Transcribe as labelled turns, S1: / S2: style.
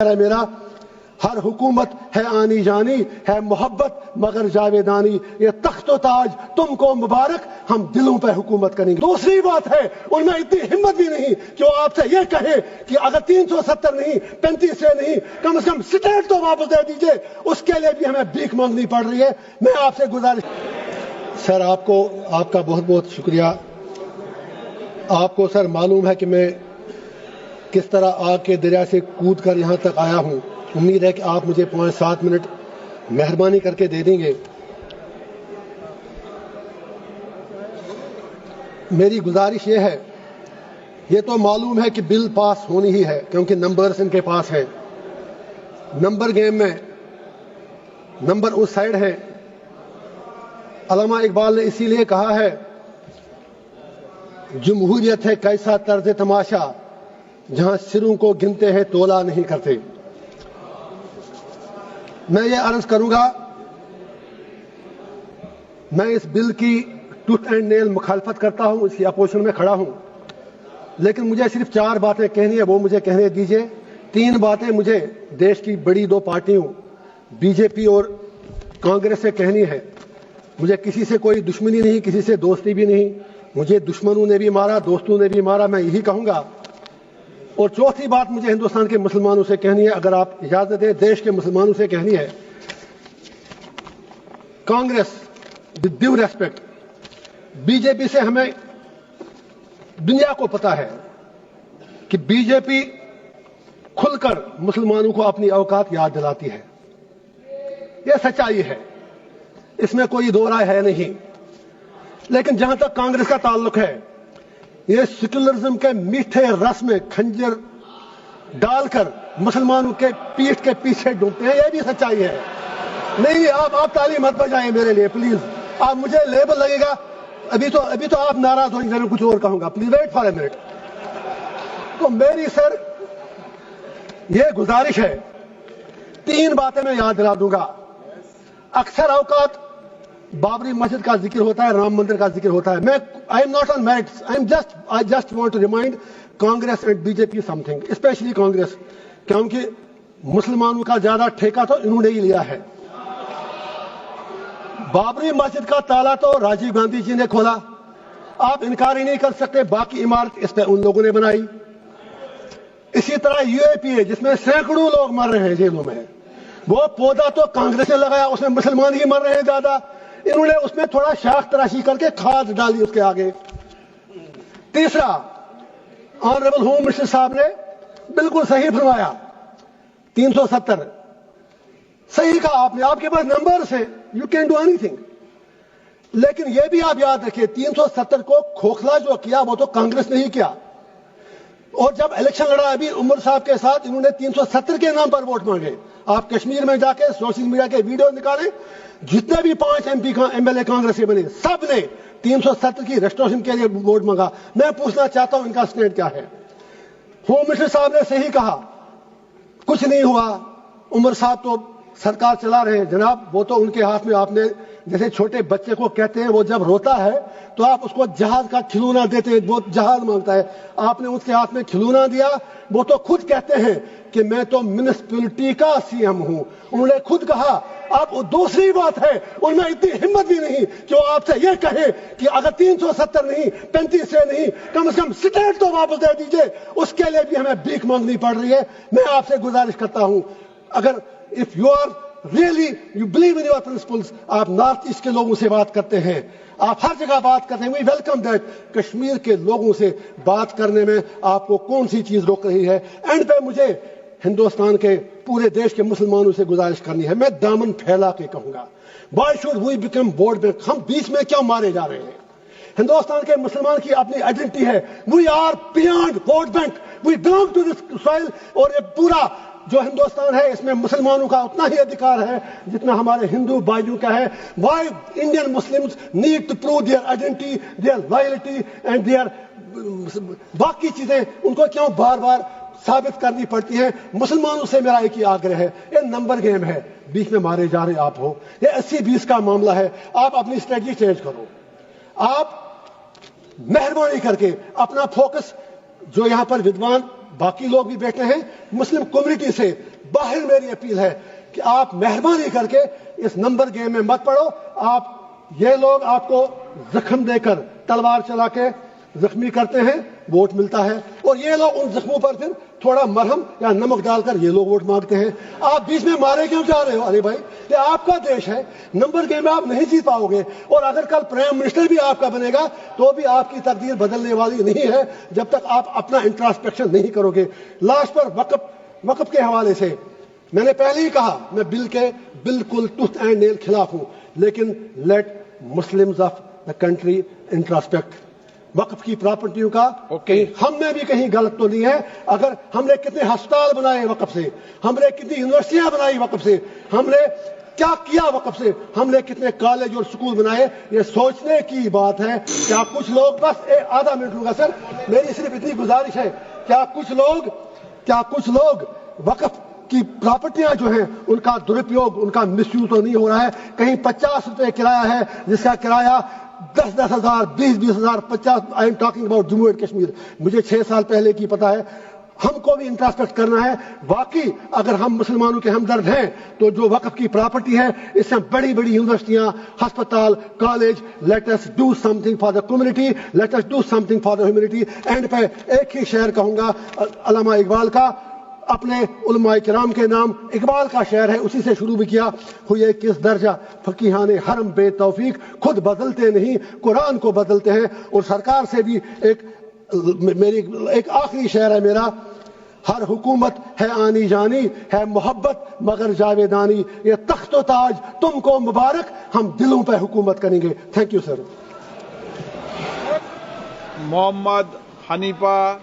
S1: मेरा हर हुकूमत है आनी जानी है मोहब्बत मगर जावेदानी, ये तख्तो ताज तुमको मुबारक, हम दिलों पे हुकूमत करेंगे। दूसरी बात है, उनमें इतनी हिम्मत भी नहीं कि वो आपसे ये कहे कि अगर 370 नहीं 35 से नहीं कम से कम स्टेट तो वापस दे दीजिए, उसके लिए भी हमें भीख मांगनी पड़ रही है। मैं आपसे गुजारिश, सर आपका बहुत बहुत शुक्रिया। आपको सर मालूम है कि मैं किस तरह आग के दरिया से कूद कर यहाँ तक आया हूँ। उम्मीद है कि आप मुझे 5-7 मिनट मेहरबानी करके दे देंगे। मेरी गुजारिश ये है, ये तो मालूम है कि बिल पास होनी ही है क्योंकि नंबर्स इनके पास है। नंबर गेम में नंबर उस साइड है। अल्लामा इकबाल ने इसीलिए कहा है, जमहूरियत है कैसा तर्ज तमाशा जहां सिरों को गिनते हैं तोला नहीं करते। मैं ये अर्ज करूंगा, मैं इस बिल की टूथ एंड नेल मुखालफत करता हूं, इसकी अपोजिशन में खड़ा हूं, लेकिन मुझे सिर्फ 4 बातें कहनी है, वो मुझे कहने दीजिए। 3 बातें मुझे देश की बड़ी 2 पार्टियों बीजेपी और कांग्रेस से कहनी है। मुझे किसी से कोई दुश्मनी नहीं, किसी से दोस्ती भी नहीं। मुझे दुश्मनों ने भी मारा, दोस्तों ने भी मारा, मैं यही कहूंगा। और चौथी बात मुझे हिंदुस्तान के मुसलमानों से कहनी है, अगर आप इजाजत दें, देश के मुसलमानों से कहनी है। Congress with due respect, BJP से हमें दुनिया को पता है कि बीजेपी खुलकर मुसलमानों को अपनी औकात याद दिलाती है। यह सच्चाई है, इसमें कोई दो राय है नहीं। लेकिन जहां तक कांग्रेस का ताल्लुक है, ये सेक्युलरिज्म के मीठे रस में खंजर डालकर मुसलमानों के पीठ के पीछे डूबते हैं, यह भी सच्चाई है। नहीं, आप ताली मत बजाएं मेरे लिए प्लीज। आप मुझे लेबल लगेगा, अभी तो आप नाराज होंगे, मैं कुछ और कहूंगा। Please wait for a minute. तो मेरी सर ये गुजारिश है, 3 बातें मैं याद दिला दूंगा। अक्सर औकात बाबरी मस्जिद का जिक्र होता है, राम मंदिर का जिक्र होता है। I am not on merits, I just want to remind Congress and BJP something, specially Congress, क्योंकि मुसलमानों का ज्यादा ठेका तो इन्होंने ही लिया है। बाबरी मस्जिद का ताला तो राजीव गांधी जी ने खोला, आप इनकार ही नहीं कर सकते। बाकी इमारत इस पे उन लोगों ने बनाई। इसी तरह यूएपीए, जिसमें सैकड़ों लोग मर रहे हैं जेलों में, वो पौधा तो कांग्रेस ने लगाया, उसमें मुसलमान ही मर रहे हैं ज्यादा। इन्होंने उसमें थोड़ा शाख तराशी करके खाद डाली उसके आगे। तीसरा, ऑनरेबल होम मिनिस्टर साहब ने बिल्कुल सही फरमाया, 370 सही कहा आपने, आपके पास नंबर्स हैं, यू कैन डू एनीथिंग। लेकिन यह भी आप याद रखिए, 370 को खोखला जो किया वो तो कांग्रेस ने ही किया। और जब इलेक्शन लड़ा अभी उमर साहब के साथ, इन्होंने 370 के नाम पर वोट मांगे। आप कश्मीर में जाके सोशल मीडिया के वीडियो निकालें, जितने भी 5 एमएलए कांग्रेस के बने, सब ने 370 की रेस्टोरेशन के लिए वोट मांगा। मैं पूछना चाहता हूं इनका स्टैंड क्या है। होम मिनिस्टर साहब ने सही कहा, कुछ नहीं हुआ, उमर साहब तो सरकार चला रहे हैं। जनाब, वो तो उनके हाथ में, आपने जैसे छोटे बच्चे को कहते हैं, वो जब रोता है तो आप उसको जहाज का खिलौना देते हैं, वो जहाज मांगता है, आपने उसके हाथ में खिलौना दिया। वो तो खुद कहते हैं कि मैं तो म्युनिसिपैलिटी का सीएम हूं, उन्होंने खुद कहा। अब दूसरी बात है, उनमें इतनी हिम्मत भी नहीं कि वो आपसे ये कहे कि अगर 370 नहीं 35 से नहीं कम से कम स्टेट तो वापस दे दीजिए, उसके लिए भी हमें भीख मांगनी पड़ रही है। मैं आपसे गुजारिश करता हूं, अगर if you are really you believe in your principles, आप नॉर्थ ईस्ट के लोगों से बात करते हैं, आप हर जगह बात करते हैं, वी वेलकम दैट। कश्मीर के लोगों से बात करने में आपको कौन सी चीज रोक रही है? एंड पे मुझे हिंदुस्तान के पूरे देश के मुसलमानों से गुजारिश करनी है, मैं दामन फैला के कहूंगा, why should we become vote bank? हम बीच में क्यों मारे जा रहे हैं? हिंदुस्तान के मुसलमान की अपनी आइडेंटिटी है, we are beyond vote bank, we belong to this soil. और ये पूरा जो हिंदुस्तान है, इसमें मुसलमानों का उतना ही अधिकार है जितना हमारे हिंदू भाइयों का है। Why Indian Muslims need to prove their identity, their loyalty and their बाकी चीजें उनको क्यों बार बार साबित करनी पड़ती है? मुसलमानों से मेरा एक ही आग्रह है, ये नंबर गेम है, बीच में मारे जा रहे आप हो, ये 80-20 का मामला है। आप अपनी स्ट्रेटजी चेंज करो, आप मेहरबानी करके अपना फोकस जो यहां पर विद्वान باقی لوگ بھی بیٹھے ہیں, مسلم کمیونٹی سے باہر میری اپیل ہے کہ آپ مہربانی کر کے اس نمبر گیم میں مت پڑو. یہ لوگ آپ کو زخم دے کر تلوار چلا کے زخمی کرتے ہیں, ووٹ ملتا ہے, اور یہ لوگ ان زخموں پر پھر تھوڑا مرہم یا نمک ڈال کر یہ لوگ ووٹ مانگتے ہیں. آپ بیچ میں مارے کیوں جا رہے ہو؟ ارے بھائی, یہ آپ کا دیش ہے, نمبر گیم میں آپ نہیں جیت پاؤ گے, اور اگر کل پرائم منسٹر بھی آپ کا بنے گا تو بھی آپ کی تقدیر بدلنے والی نہیں ہے جب تک آپ اپنا انٹراسپیکشن نہیں کرو گے. لاسٹ پر وقف کے حوالے سے میں نے پہلے ہی کہا, میں بل کے بالکل ٹوتھ اینڈ نیل خلاف ہوں, لیکن let muslims of the country introspect. وقف کی پراپرٹیوں کا ہم نے بھی کہیں غلط تو نہیں ہے. اگر ہم نے کتنے ہسپتال بنائے وقف سے, ہم نے کتنی یونیورسٹیاں بنائی وقف سے, ہم نے کیا کیا وقف سے, ہم نے کتنے کالج اور سکول بنائے, یہ سوچنے کی بات ہے. کیا کچھ لوگ, بس آدھا منٹ لوں گا سر, میری صرف اتنی گزارش ہے, کیا کچھ لوگ وقف کی پراپرٹیاں جو ہیں ان کا درپیوگ, ان کا مس یوز تو نہیں ہو رہا ہے؟ کہیں 50 روپے کرایہ ہے جس کا کرایہ 10,000 20,000 50. I am talking about Jammu and Kashmir, مجھے 6 سال پہلے کی پتا ہے. ہم کو بھی انٹراسپیکٹ کرنا ہے. واقعی اگر ہم مسلمانوں کے ہمدرد ہیں تو جو وقف کی پراپرٹی ہے اس سے بڑی بڑی یونیورسٹیاں, ہسپتال, college, let us do something for the community, let us do something for the humanity. And پہ ایک ہی شعر کہوں گا علامہ اقبال کا, اپنے علماء کرام کے نام اقبال کا شعر ہے, اسی سے شروع بھی کیا. ہوئے کس درجہ فقیہان حرم بے توفیق, خود بدلتے نہیں قرآن کو بدلتے ہیں. اور سرکار سے بھی ایک آخری شعر ہے میرا, ہر حکومت ہے آنی جانی, ہے محبت مگر جاویدانی, یہ تخت و تاج تم کو مبارک, ہم دلوں پہ حکومت کریں گے. Thank you sir.
S2: Muhammad Hanifa